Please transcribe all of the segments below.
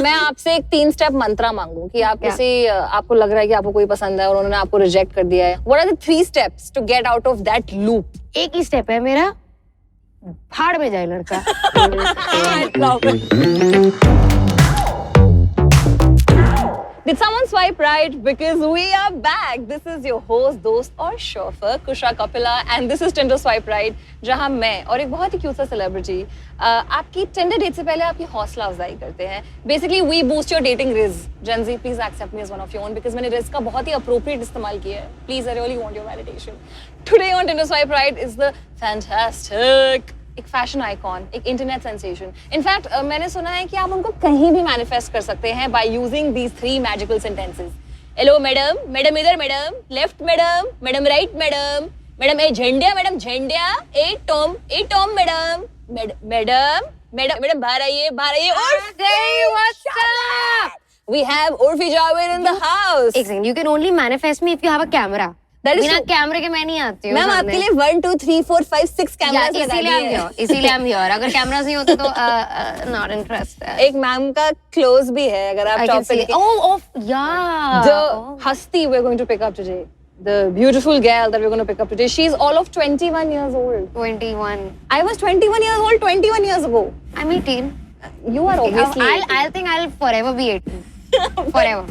मैं आपसे एक 3 स्टेप मंत्रा मांगू कि आप किसी आपको लग रहा है कि आपको कोई पसंद है और उन्होंने आपको रिजेक्ट कर दिया है. What are the 3 steps to get out of that loop? एक ही स्टेप है मेरा, भाड़ में जाए लड़का. Did someone swipe right? Because we are back. This is your host, दोस्त और chauffeur Kusha Kapila, and this is Tinder Swipe Right, जहाँ मैं और एक बहुत ही क्यूट सा सेलिब्रिटी आपकी टिंडर डेट से पहले आपकी हौसला अफजाई करते हैं. Basically, we boost your dating riz. Gen Z, please accept me as one of your own because मैंने riz का बहुत ही appropriate इस्तेमाल किया है. Please, I really want your validation. Today on Tinder Swipe Right is the fantastic एक fashion icon, एक internet sensation. In fact मैंने सुना है कि आप उनको कहीं भी मैनिफेस्ट कर सकते हैं by using these 3 magical sentences. Hello madam, madam इधर madam, left madam, madam right madam, madam ए झंडिया, मैडम झंडिया, ए टॉम मैडम, मैडम मैडम बाहर आइए, We have Urfi Javed in the house. एक second, you can only manifest me if you have a camera. बिना कैमरे के मैं नहीं आती हूँ. मैम आपके लिए 1 2 3 4 5 6 कैमरास लगा दिए हैं. इसीलिए I'm here. अगर कैमरास नहीं होते तो not interested. एक मैम का क्लोज भी है अगर आप टॉप पे. Oh yeah. The हस्ती we're going to pick up today. The beautiful girl that we're going to pick up today. She's all of 21 years old. 21. I was 21 years old 21 years ago. I'm 18. You are obviously. I'll think I'll forever be 18. Forever.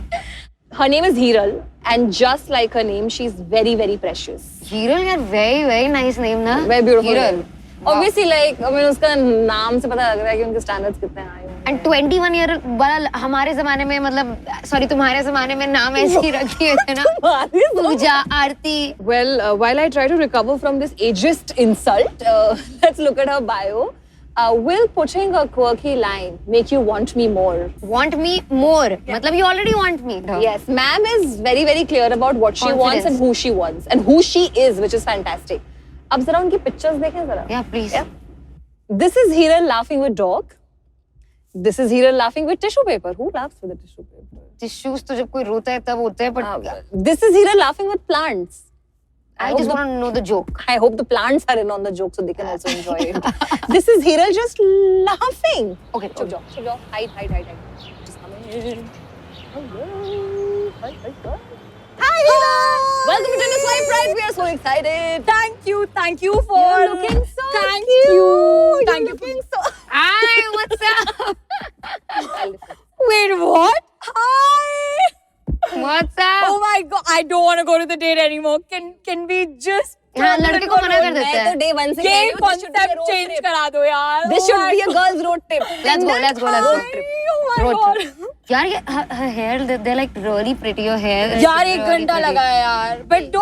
Her name is Hiral, and just like her name, she's very, very precious. Hiral, यार, very nice name ना. Very beautiful. Hiral. Wow. Obviously, like, I mean, उसका नाम से पता लग रहा है कि उनके standards कितने high होंगे. And 21 year वाला हमारे ज़माने में मतलब sorry तुम्हारे ज़माने में नाम ऐसे ही रखे हुए थे ना. पूजा, आरती. Well, while I try to recover from this ageist insult, let's look at her bio. Will putting a quirky line make you want me more? Want me more? मतलब you already want me. Yes, ma'am is very, very clear about what she wants and who she wants and who she is, which is fantastic. अब जरा उनकी pictures देखें जरा. Yeah, please. Yeah. This is Hiral laughing with dog. This is Hiral laughing with tissue paper. Who laughs with a tissue paper? Tissues तो जब कोई रोता है तब होते हैं, but this is Hiral laughing with plants. I just want to know the joke. I hope the plants are in on the joke so they can also enjoy it. This is Hiral just laughing. Okay, Chuk jaw. Hide. Just come in. Hello. Hi, Hiral. Welcome to Tinder Swipe Right. We are so excited. Thank you for. You're looking so Thank cute. you. You're Thank you. looking so. Hi, what's up? Wait, what? Hi. What's up? Oh my god, I don't want to go to the date anymore. Can we just? हाँ, लड़के को मना कर देते मैं हैं. तो day 1 से ये concept change करा दो यार. This should be a girls' road trip. Let's go. Oh my Road god. trip. यार ये her hair, they're like really pretty. Your hair. यार 1 घंटा लगा है यार. But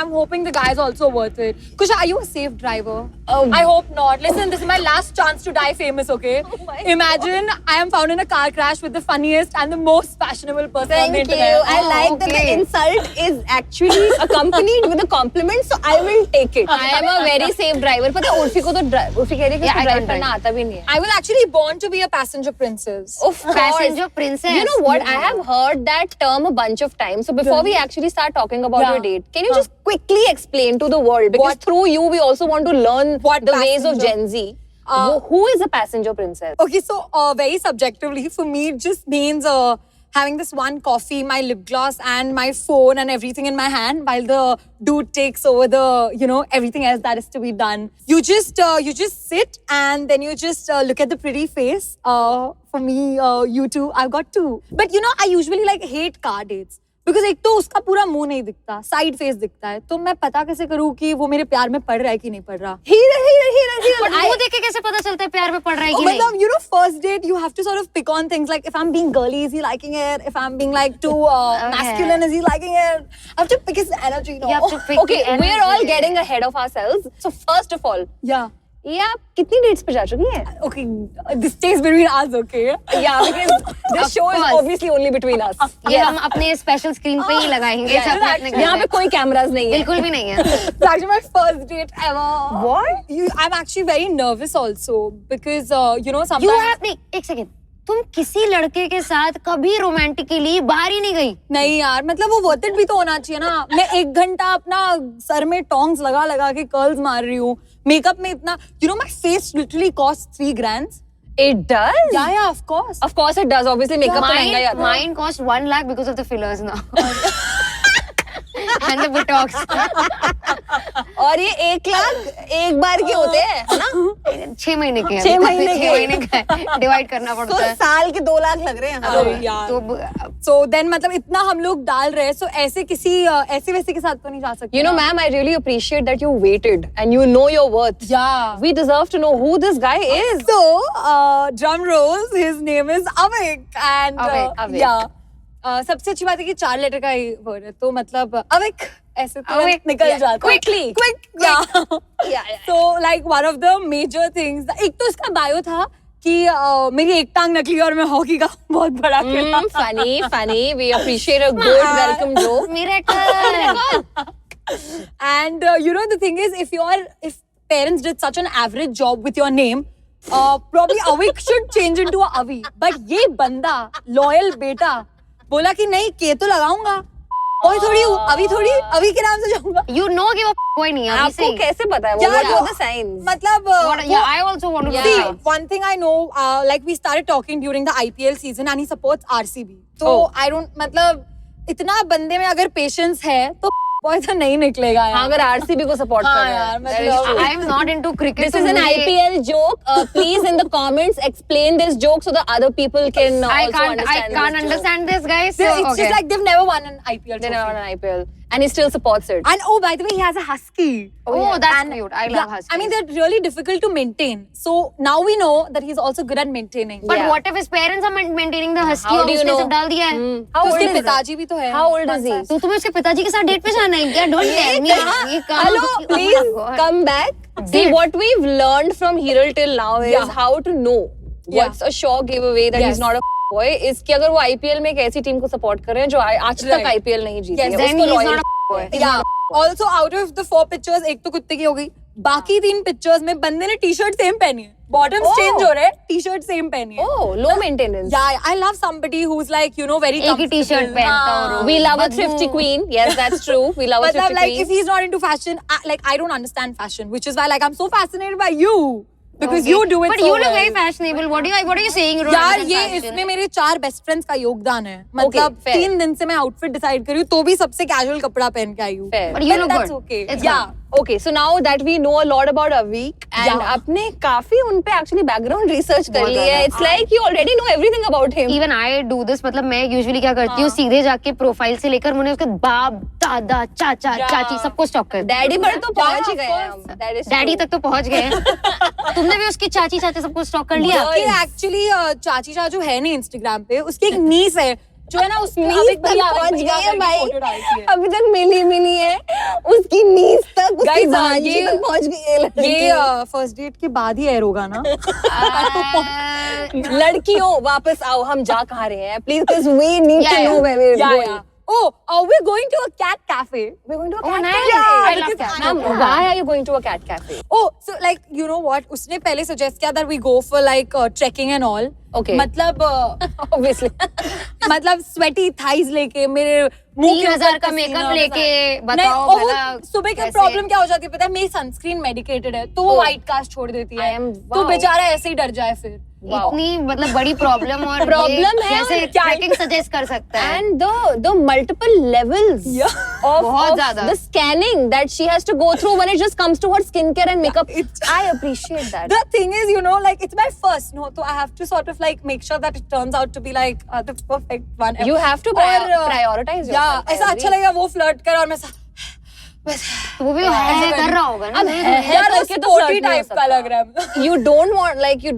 I'm hoping the guy is also worth it. Kusha, are you a safe driver? I hope not. Listen, this is my last chance to die famous, okay? Imagine I am found in a car crash with the funniest and the most fashionable person on the Thank internet. you. I like that the insult is actually accompanied with a compliment, so I will take it. I am a very safe driver. पता है उर्फी को तो उर्फी कह रही है कि उसको drive करना आता भी नहीं है. I was actually born to be a passenger princess. Of course. Passenger princess. You know what? I have heard that term a bunch of times. So before we actually start talking about your date, can you just quickly explain to the world? Because through you, we also want to learn the ways of Gen Z. Who is a passenger princess? Okay, so very subjectively, for me, it just means having this one coffee, my lip gloss, and my phone and everything in my hand, while the dude takes over the, everything else that is to be done. You just sit and then you just look at the pretty face. For me, you two, I've got 2. But I usually hate car dates. Because एक तो उसका पूरा मुंह नहीं दिखता, side face दिखता है, तो मैं पता कैसे करूँ कि वो मेरे प्यार में पड़ रहा है कि नहीं पड़ रहा. But मुंह देख के कैसे पता चलता है प्यार में पड़ रहा है कि नहीं? मतलब first date you have to sort of pick on things like if I'm being girly, is he liking it? If I'm being too masculine, is he liking it? I have to pick his energy. You have to pick Okay, the energy. we're all getting ahead of ourselves. So first of all, Yeah. ये आप कितनी dates पे जा चुकी हैं? Okay, this stays between us, okay? Yeah, because this show is obviously only between us. ये हम अपने स्पेशल स्क्रीन पे ही लगाएंगे. यहाँ पे कोई कैमरास नहीं है. बिल्कुल भी नहीं है. It's actually my first date ever. What? I'm actually very nervous also because sometimes. You have नहीं, एक सेकंड. तुम किसी लड़के के साथ कभी रोमांटिकली बाहर ही नहीं गई? नहीं यार, मतलब वो वर्थ इट भी तो होना चाहिए ना. मैं 1 घंटा अपना सर में टोंग्स लगा के कर्ल्स मार रही हूँ. मेकअप में इतना, my face literally costs 3 grand. It does? Yeah, of course. Of course it does. Obviously makeup तो महंगा ही आता है. Mine cost 1 lakh because of the fillers now. And the Botox. और ये 1 लाख एक बार के होते हैं, है ना? 6 महीने के हैं. 6 महीने के. 6 महीने का डिवाइड करना तो पड़ता है. साल के 2 लाख लग रहे हैं. Oh, yeah. तो So then मतलब इतना हम लोग डाल रहे हैं, so ऐसे किसी ऐसे वैसे के साथ तो नहीं जा सकते. You know, ma'am, I really appreciate that you waited and you know your worth. Yeah. We deserve to know who this guy is. So, drum rolls, his name is Avik. And Avik. yeah. सबसे अच्छी बात है कि 4 letter का ही word है, तो मतलब अविक ऐसे तो Avik, निकल yeah, जाता है. quickly. Quick. Yeah. Yeah. So like one of the major things, एक तो इसका बायो था कि मेरी एक टांग नकली और मैं हॉकी का बहुत बड़ा खेला. Funny. We appreciate a good welcome joke. miracle. And you know the thing is, if parents did such an average job with your name, probably Avik should change into a Avi. But ये बंदा loyal बेटा बोला कि नहीं के तो लगाऊंगा. कोई थोड़ी हूँ, अभी के नाम से जाऊंगा. You know कि वो कोई नहीं है. अभी से आपको ही. कैसे पता है? यार, What वो- are the signs? मतलब Yeah, I also want to know. see, that. one thing I know, like we started talking during the IPL season and he supports RCB. तो Oh. I don't, मतलब इतना बंदे में अगर patience है तो कोई तो नहीं निकलेगा यार. हाँ, अगर RCB को support हाँ कर रहे यार, हैं. That is मतलब- true. I am not into cricket. This तो is an मुझे- IPL joke. Please in the comments explain this joke so the other people can I also can't understand I can't this joke. understand this, guys. It's So, okay. just like they've never won an IPL They never trophy. won an IPL and he still supports it. And oh, by the way, he has a husky. Oh, that's And- cute. I love yeah, huskies. I mean, they're really difficult to maintain. So now we know that he's also good at maintaining. But Yeah. what if his parents are maintaining the husky How और do you उसने know? सब डाल दिया है? How तो old उसके is he? पिताजी भी तो है. How old is he? तो तुम्हें उसके पिताजी के साथ डेट पे जाना है क्या? Don't tell me. ये काम- Hello, Oh my please God. come back. See, Did. what we've learned from Hiral till now is Yeah. how to know Yeah. what's a sure giveaway that Yes. he's not a boy is कि अगर वो IPL में एक ऐसी team को support कर रहे हैं जो आज तक Right. IPL नहीं जीती Yes, है, then उसको he's loyal not a boy. Yeah. Also, out of the 4 pictures, एक तो कुत्ते की हो गई. बाकी 3 pictures में बंदे ने टी-शर्ट सेम पहनी है. Bottoms Oh. change हो रहे हैं, टी-शर्ट सेम पहनी है. Oh, low maintenance. Yeah, I love somebody who's like, you know, very एक ही टी-शर्ट comfortable. पहनता हाँ. और We love a बदबू। thrifty queen. Yes, that's true. We love a But thrifty like, queen. if he's not into fashion, I don't understand fashion, which is why like I'm so fascinated by you because Okay. you do it But so you look well. very fashionable. What are you saying? You don't यार understand ये fashion. इसमें मेरे 4 best friends का योगदान है. मतलब fair. 3 दिन से मैं आउटफिट डिसाइड करी हूँ तो भी सबसे कैजुअल कपड़ा पहन के आई हूँ. Fair. But you look that's good. okay. It's Yeah. good. Okay, so now that we know a lot about Avik and Yeah. आपने काफी उन पे actually background research कर बहुत ली है. ज़्यादा. It's like you already know everything about him. Even I do this. मतलब मैं यूजुअली क्या करती हूँ, सीधे जाके प्रोफाइल से लेकर मैंने उसके बाप, दादा, चाचा, Yeah. चाची सबको स्टॉक कर दिया. डैडी पर तो पहुंच ही of गए हैं हम. course. That is daddy true. तक तो पहुंच गए हैं. तुमने भी उसकी चाची चाचा सबको स्टॉक कर लिया. उसकी एक्चुअली चाची चाचू है नहीं इंस्टाग्राम पे. उसकी एक नीस है जो है ना उसमें नीस अविक तक भैया पहुंच गई है करके भाई. photo डालती है. अभी तक मिली है. उसकी नीस तक, उसकी Guys, भांजी ये- तक पहुंच गई है लड़की. ये फर्स्ट डेट के बाद ही एयर होगा ना. लड़कियों वापस आओ. हम जा कहाँ रहे हैं? Please, because we need Yeah, to yeah. know where we're Yeah, going. yeah. Oh, we're going to a cat cafe. We're going to a Oh, cat nice. cafe. I love because cats. Ma'am, Yeah. why are you going to a cat cafe? Oh, so like you know what? उसने पहले suggest किया that we go for like trekking and all. Okay. मतलब Obviously. मतलब sweaty thighs लेके मेरे मुंह के 3,000 ऊपर का पसीना makeup वगैरह। लेके बताओ नहीं, और वो भला सुबह का कैसे? प्रॉब्लम क्या हो जाती है पता है? मेरी सनस्क्रीन मेडिकेटेड है तो वो Oh. व्हाइट कास्ट छोड़ देती है. I am- तो wow. बेचारा ऐसे ही डर जाए फिर. Wow. इतनी मतलब बड़ी प्रॉब्लम और Problem है कैसे और क्या- ट्रैकिंग सजेस्ट कर सकता है. And the multiple levels Yeah. of बहुत ज़्यादा. the scanning that she has to go through when it just comes to her skincare and makeup. I appreciate that. The thing is, you know, like it's my first no, so I have to sort of like make sure that it turns out to be like the perfect one. You have to और, prioritize Yeah, yourself. I ऐसा अच्छा agree. लगेगा वो flirt कर और मैं वो भी है कर रहा होगा ना. अब है यार वो करके तो स्पोर्टी flirt नहीं हो टाइप का सकता. लग रहा है. You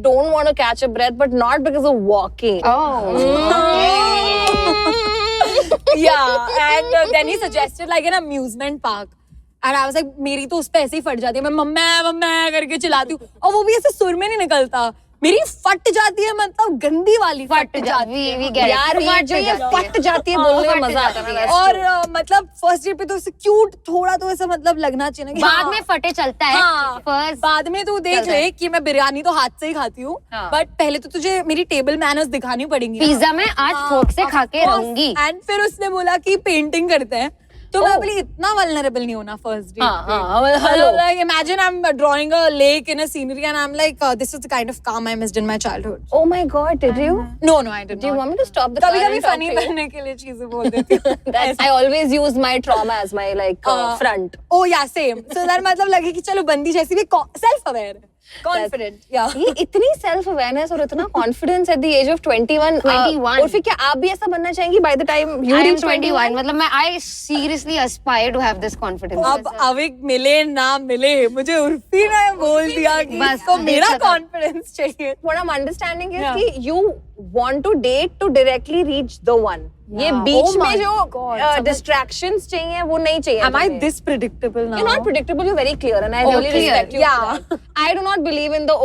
don't want to catch a breath, but not because of walking. Oh. Yeah, and then he suggested like an amusement park. And I was like, मेरी तो उस पे ऐसे ही फट जाती है. मैं मम्मा करके चिल्लाती हूँ और वो भी ऐसे सुर में नहीं निकलता. मेरी फट जाती है मतलब गंदी वाली फट जाती है. we get it. यार ये जो ये फट जाती है बोलने में मजा आता है ना. और मतलब फर्स्ट डे पे तो ऐसे क्यूट थोड़ा तो ऐसा मतलब लगना चाहिए ना कि बाद हाँ, में फटे चलता है. हाँ, First बाद में तू देख चलता ले है. कि मैं बिरयानी तो हाथ से ही खाती हूँ हाँ. बट पहले तो तुझे मेरी टेबल मैनर्स दिखानी पड़ेंगी. पिज्जा में आज फोक से खा के रहूंगी. एंड फिर उसने बोला कि पेंटिंग करते हैं तो मैं बोली इतना vulnerable नहीं होना first date हाँ, पे. हाँ, hello. Like imagine I'm drawing a lake in a scenery and I'm like, this is the kind of calm I missed in my childhood. Oh my God, did you? No, I did Do you not. want me to stop the कभी car कभी and talk funny to you? बनने के लिए चीजें बोल देती हूँ. That's, I always use my trauma as my like front. Oh yeah, same. So that मतलब लगे कि चलो बंदी जैसी भी self aware, confident. Yeah. ये इतनी सेल्फ अवेयरनेस और इतना confidence at the age of 21. 21. और फिर क्या आप भी ऐसा बनना चाहेंगी by the time you I am reach 21. मतलब मैं I seriously aspire to have this confidence. अब अविक मिले ना मिले मुझे उर्फी ने बोल दिया कि बस, इसको मेरा देखा था। कॉन्फिडेंस चाहिए. What I'm understanding is Yeah. कि you want to date to directly reach the one. ये Yeah. बीच Oh my में जो God, समझ- distractions चाहिए वो नहीं चाहिए. Am I तुम्हें. this predictable now? You're not predictable. You're very clear, and I Oh, really clear. respect you. Yeah. For that. I do not believe in the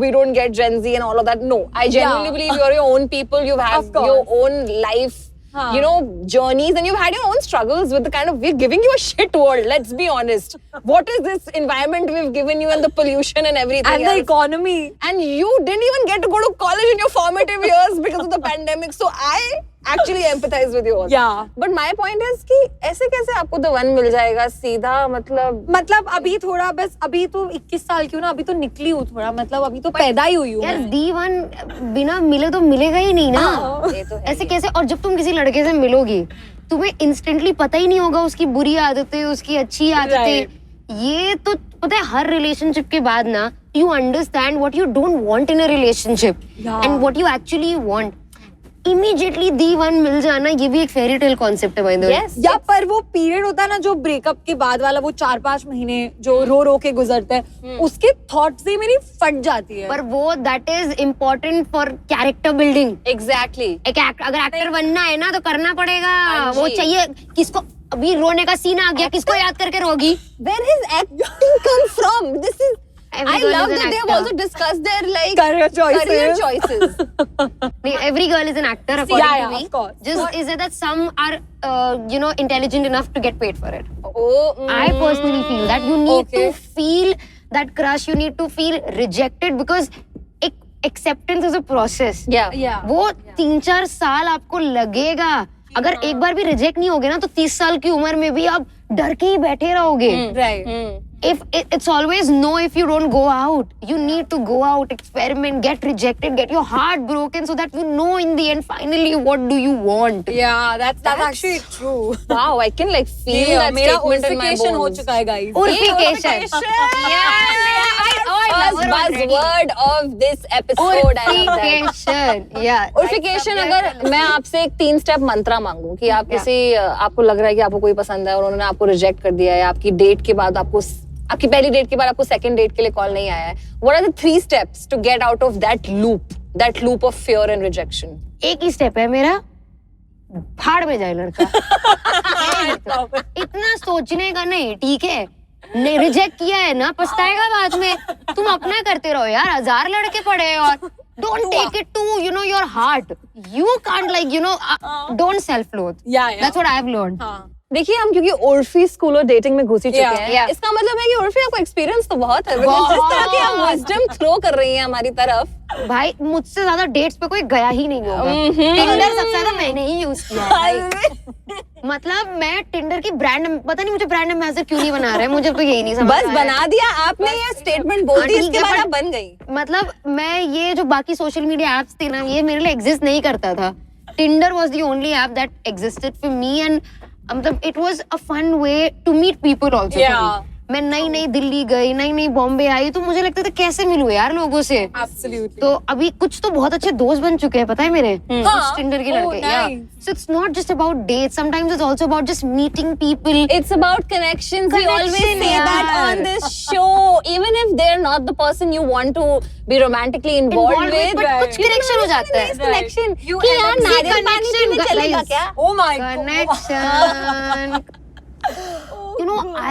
we don't get Gen Z and all of that. No, I genuinely Yeah. believe you're your own people. You have Of course. your own life. Huh. You know, journeys, and you've had your own struggles with the kind of we're giving you a shit world. Let's be honest. What is this environment we've given you, and the pollution and everything And the else? economy. And you didn't even get to go to college in your formative years because of the pandemic. So I actually empathize with you all. Yeah. But my point is कि ऐसे कैसे आपको the one मिल जाएगा सीधा मतलब अभी थोड़ा बस अभी तो 21 साल की हूँ ना अभी तो निकली हूँ थोड़ा मतलब अभी तो पैदा ही हुई हूँ यार मैं. D1 बिना मिले तो मिलेगा ही नहीं ना. ये तो है ऐसे कैसे. और जब तुम किसी लड़के से मिलोगी तुम्हें इंस्टेंटली पता ही नहीं होगा उसकी बुरी आदतें उसकी अच्छी आदतें. ये तो पता है हर रिलेशनशिप के बाद ना you understand what you don't want in a relationship and what you actually want. Immediately D1 मिल जाना ये भी एक फेरी टेल कॉन्सेप्ट है. Yes. या पर वो पीरियड होता है ना जो ब्रेकअप के बाद वाला वो 4-5 महीने जो रो के गुजरते हैं उसके थॉट्स से मेरी फट जाती है. पर वो that is important for character building. exactly. अगर एक्टर बनना है ना तो करना पड़ेगा. हाँ वो जी। चाहिए किसको. अभी रोने का सीन आ गया किसको याद करके रोगी. Where his acting come from? This is. Every I girl love is an that they have actor. also discussed their like Career choices. Career choices. Every girl is an actor according Yeah, to me. of course. Just is it that some are intelligent enough to get paid for it. Oh, I personally feel that you need Okay. to feel that crush. You need to feel rejected because acceptance is a process. yeah. वो 3-4 साल आपको लगेगा. अगर एक बार भी reject नहीं होगे ना तो 30 साल की उम्र में भी आप डर के ही बैठे रहोगे. Right. If it's always no if you don't go out. You need to go out, experiment, get rejected, get your heart broken so that you know in the end finally what do you want. Yeah, that's actually true. Wow, I can like feel that मेरा statement in my ulcification हो bones. चुका है guys. Urfication. First buzzword of this episode. I love that. Urfication. Yeah. उर्फिकेशन अगर मैं आपसे एक 3 step मंत्रा मांगूं कि आप किसी आपको लग रहा है कि आपको कोई पसंद है और उन्होंने आपको रिजेक्ट कर दिया है आपकी डेट के बाद आपकी पहली डेट के बाद आपको सेकंड डेट के लिए कॉल नहीं आया है. What are the 3 steps to get out of that loop of fear and rejection? एक ही स्टेप है मेरा. भाड़ में जाए लड़का. इतना सोचने का नहीं. ठीक है नहीं रिजेक्ट किया है ना पछताएगा बाद में. तुम अपना करते रहो यार. 1000 लड़के पड़े हैं और don't take it to your heart. You can't don't self-loathe. Yeah. That's what I've learned. हाँ. देखिए हम क्योंकि उर्फी स्कूल और डेटिंग में घुस ही चुके हैं. Yeah. इसका मतलब है कि उर्फी आपको एक्सपीरियंस तो बहुत है. Because जिस तरह की आप विजडम थ्रो कर रही हैं हमारी तरफ. भाई मुझसे ज्यादा डेट्स पे कोई गया ही नहीं होगा. टिंडर सबसे ज्यादा मैंने ही यूज किया है भाई. मतलब मैं टिंडर की ब्रांड पता नहीं मुझे ब्रांड एम्बेसडर क्यों नहीं बना रहा है. मुझे तो यही नहीं समझ बस आया. बना दिया आपने ये स्टेटमेंट बोल दी ठीक इसके है, बाद but- आप बन गई. मतलब मैं ये जो बाकी सोशल मीडिया एप्स थे ना ये मेरे लिए एग्जिस्ट नहीं करता था. Tinder was the only app that existed for me and मतलब it was a fun way to meet people also. Yeah. मैं नई दिल्ली गई नई बॉम्बे आई तो मुझे लगता था कैसे मिलूं यार लोगों से. Absolutely. तो अभी कुछ तो बहुत अच्छे दोस्त बन चुके हैं पता है मेरे हाँ. टिंडर के Oh, लड़के. nice. So it's not just about dates. Sometimes it's also about just meeting people. It's about connections. We always Connection, say that yaar. on this show. Even if they're not the person you want to be romantically involved with, but कुछ connection हो जाता है. nice connection. You कि यार end up नारियल seeing पानी connection, पीने चलेगा guys. क्या? Oh my God. Connection.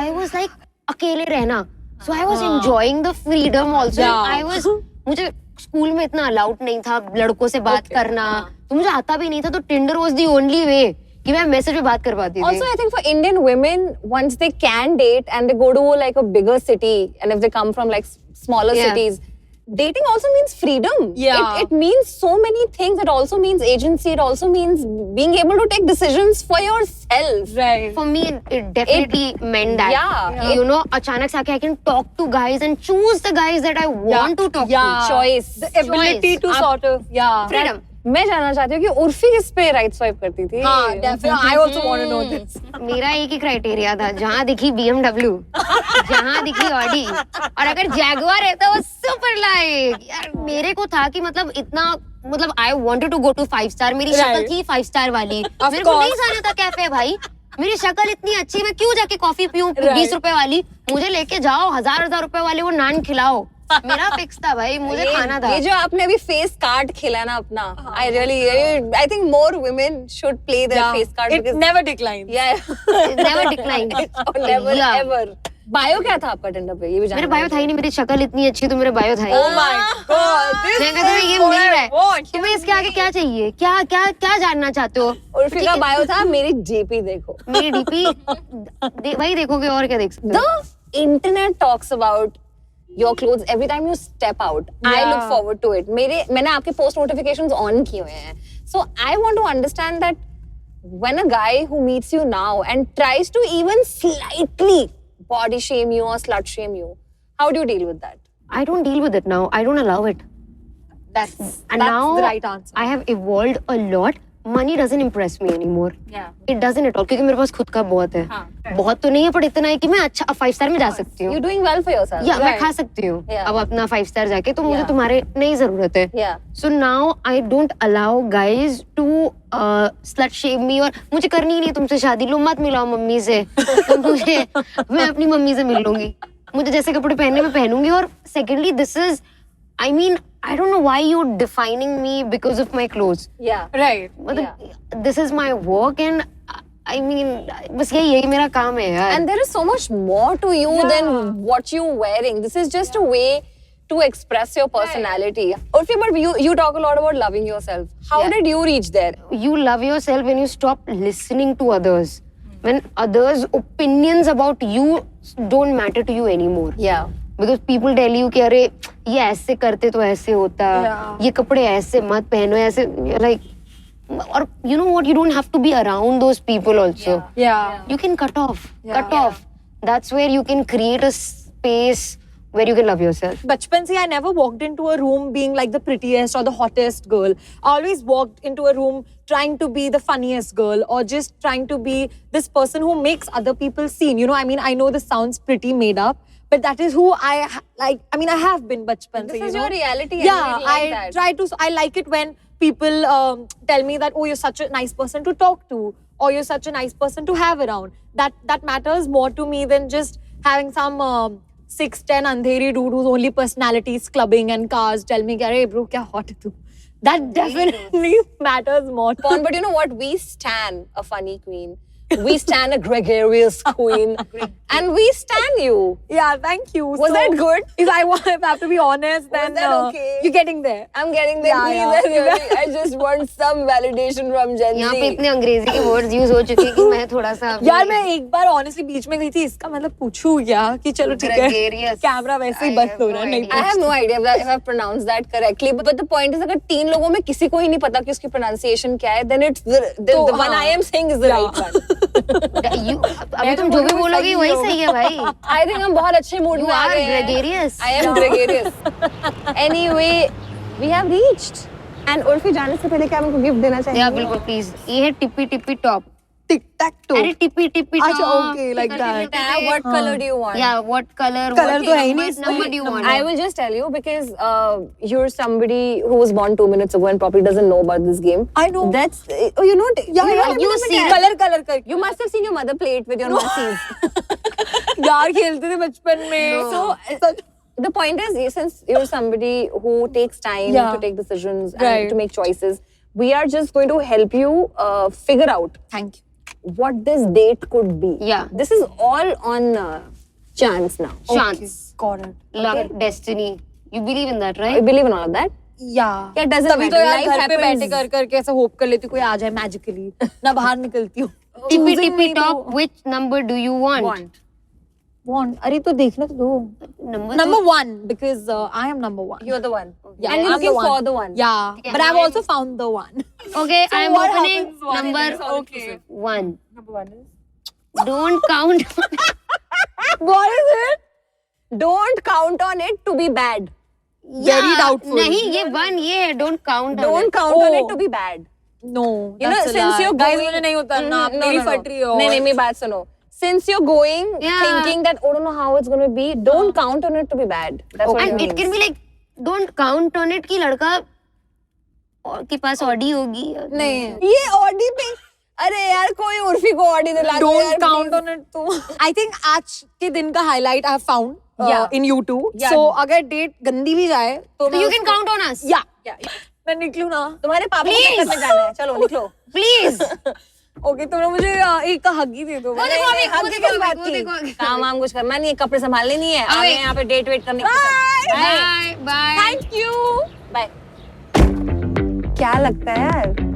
I was like अकेले रहना. So I was enjoying the freedom also. Yeah. I was मुझे स्कूल में इतना अलाउड नहीं था लड़कों से बात करना. तो मुझे आता भी नहीं था. तो Tinder was the only way कि मैं मैसेज पे बात कर पाती थी. Also, I think for Indian women, once they can date and they go to like a bigger city, and if they come from like smaller Yeah. cities, dating also means freedom. Yeah. It means so many things. It also means agency. It also means being able to take decisions for yourself. Right. For me, it definitely meant that. Yeah. You know, अचानक से आके I can talk to guys and choose the guys that I want to talk Yeah. to. Choice. The ability to sort of, yeah. Freedom. मैं जानना चाहती हूँ कि उर्फी किस पे राइट स्वाइप करती थी? हाँ, definitely. I also want to know this. मेरा एक ही क्राइटेरिया था, जहाँ दिखी BMW, जहाँ दिखी ऑडी, और अगर जैगुआर है तो वो सुपर लाइक। यार मेरे को था कि मतलब इतना, मतलब I wanted to go to 5 star, मेरी शक्ल Right. थी 5 star वाली, Of मेरे को नहीं course. जाना था कैफे भाई, मेरी शक्ल इतनी अच्छी, मैं क्यों जाके कॉफी पीऊं Right. 20 रुपए वाली, मुझे लेके जाओ 1000 रुपए वाले वो नान खिलाओ, मेरा फिक्स था भाई, मुझे खाना था। ये जो आपने अभी फेस कार्ड खेला ना अपना, I think more women should play their Yeah. face card It because never declines. yeah, Never decline. never Yeah. ever. Bio क्या था आपका टिंडर पे? ये भी मेरे जानना बायो था ही नहीं, मेरी शक्ल इतनी अच्छी तो मेरे बायो था ही Oh नहीं। my God. This मैं कहती हूँ, ये is what मिल रहा I है, want. तुम्हें इसके आगे क्या चाहिए, क्या क्या क्या जानना चाहते हो? उर्फी का बायो था मेरी जेपी देखो. मेरी डीपी वही देखोगे और क्या देख सकते हो? The internet talks about your clothes every time you step out. I Yeah. look forward to it. मैंने आपके post notifications on किए हुए हैं. So I want to understand that when a guy who meets you now and tries to even slightly body shame you or slut shame you, how do you deal with that? I don't deal with it now. I don't allow it. That's now the right answer. I have evolved a lot. Money doesn't impress me anymore. Yeah. It doesn't at all. क्योंकि मेरे पास खुद का बहुत है. हाँ. बहुत तो नहीं है, पर इतना है कि मैं अच्छा 5 star में जा सकती हूँ. You're doing well for yourself. या मैं Right. खा सकती हूँ. Yeah. अब अपना 5 star जाके तो मुझे Yeah. तुम्हारे नहीं जरूरत है. Yeah. So now I don't allow guys to slut shame me, और मुझे करनी ही नहीं तुमसे शादी, लो मत मिलाओ मम्मी से, तो मुझे मैं अपनी मम्मी से मिल लूंगी, मुझे जैसे कपड़े पहनने में पहनूंगी। और secondly, this is, I mean, I don't know why you're defining me because of my clothes. Yeah. Right. मतलब this is my work and I mean बस यही है कि मेरा काम है यार. And there is so much more to you Yeah. than what you're wearing. This is just a way to express your personality. Urfi, but you talk a lot about loving yourself. How Yeah. did you reach there? You love yourself when you stop listening to others. When others' opinions about you don't matter to you anymore. Yeah. Because people tell you कि अरे ये ऐसे करते तो ऐसे होता, Yeah. ये कपड़े ऐसे मत पहनो, ऐसे like, और you know what, you don't have to be around those people also. Yeah. You can cut off. Yeah. Cut off. That's where you can create a space where you can love yourself. Bachpan se I never walked into a room being like the prettiest or the hottest girl. I always walked into a room trying to be the funniest girl or just trying to be this person who makes other people seen. You know, I mean, I know this sounds pretty made up, but that is who like. I mean, I have been Bachpan se, This you is know? your reality. And Yeah, you like I that. try to. I like it when people tell me that, oh, you're such a nice person to talk to, or you're such a nice person to have around. That matters more to me than just having some 6'10" andheri dude whose only personality is clubbing and cars tell me, "Hey, bro, kya hot hai tu?" That definitely matters more. Porn, but you know what? We stan a funny queen. We stan a gregarious queen. And we stan you. Yeah, thank you. Was that good? If I have to be honest, then that okay? you're getting there. I'm getting there, Yeah, please. yeah. Really, I just want some validation from Gen यहाँ पे Z. इतने अंग्रेजी के words use हो चुके हैं कि मैं थोड़ा सा यार मैं एक बार ऑनेस्टली बीच में गई थी, इसका मतलब पूछू क्या कि चलो ठीक है Gregarious. कैमरा वैसे ही I बंद have हो no रहा है नहीं idea. I have no idea if I've pronounced that correctly. But the point is, अगर 3 लोगों में किसी को ही नहीं पता कि उसकी pronunciation क्या है, then it's the one I am saying is the right one. अभी तुम जो भी बोलोगे वही सही है भाई. I think हम बहुत अच्छे मूड You में आ are गए हैं. gregarious. I am gregarious. Anyway, we have reached. And Urfi जाने से पहले क्या मैं आपको गिफ्ट देना चाहिए? या बिल्कुल प्लीज. ये है टिप्पी टिप्पी टॉप. टिक टैक टो अरे टिप्पी टिप्पी टॉप. अच्छा, okay, like that. What color do you want? Yeah, what color? Color what तो है ही नहीं number- number do you want? I will just tell you because you're somebody who was born 2 minutes ago and probably doesn't know about this game. I know. That's you know. you see colour colour कर You must have seen your mother play it with your massies. यार खेलते थे बचपन में. So the point is, since you're somebody who takes time Yeah. to take decisions Right. and to make choices, we are just going to help you figure out Thank you. what this date could be. Yeah. This is all on chance now. Chance, Got it. luck, destiny. You believe in that, I right? believe in all of that. Yeah. Yeah, it doesn't तभी तो matter. यार Life घर पे happens. बैठे कर करके ऐसा hope कर लेती हूँ कोई आ जाए मैजिकली ना बाहर निकलती हूँ. Tippy Choosing tippy me top. to- Which number do you want? Want? अरे तो देखना तो दो. Number one because I am number one. You're the one. Yeah, and you're I'm the looking one. for the one. Yeah, Yeah, but I've I- also found the one. Okay, I am what opening happens when number it's all inclusive? 1. Number one is. Don't count. What is it? Don't count on it to be bad. Very doubtful. नहीं ये 1 ये है. Don't count. on Don't it. count on it Oh. to be bad. No, You know, that's a since lie. you're Guys, going, मुझे नहीं उतरना. No, मेरी no, no. फट रही हो. नहीं नहीं मेरी बात सुनो. Since you're going Yeah. thinking that oh don't know how it's going to be, don't count on it to be bad. That's what And it it can means. be like don't count on it कि लड़का और के पास Audi होगी. नहीं. ये Audi पे अरे यार कोई उर्फी को ऑडी दिला दो Don't यार, count please. on it too. I think आज के दिन का highlight I have found Yeah. in you two. Yeah. So अगर date गंदी भी जाए तो So you can count on us. Yeah. Yeah. मैं निकलूँ ना. तुम्हारे पापा को Please. करने जाना है चलो निकलो. Please. Okay, तुमने मुझे एक हगी दे दो. वो देखो अभी, हम वो किस देखो बात अभी, की? वो देखो अभी. काम वाम कुछ करना नहीं है कपड़े संभालने नहीं है अबे. हमें यहाँ पे डेट वेट करने Bye. Bye. Thank you bye. क्या लगता है यार?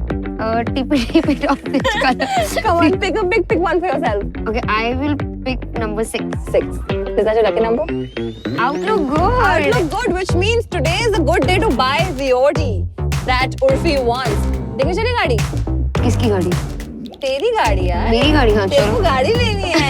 Tippy off this color. Come on, pick one for yourself. Okay, I will pick number 6. 6. Is that your lucky number? Outlook good. Outlook good, which means today is a good day to buy the Audi that Urfi wants. देखने चली गाड़ी? किसकी गाड़ी? तेरी गाड़ी यार. मेरी गाड़ी हाँ तेरे चलो. को गाड़ी लेनी है.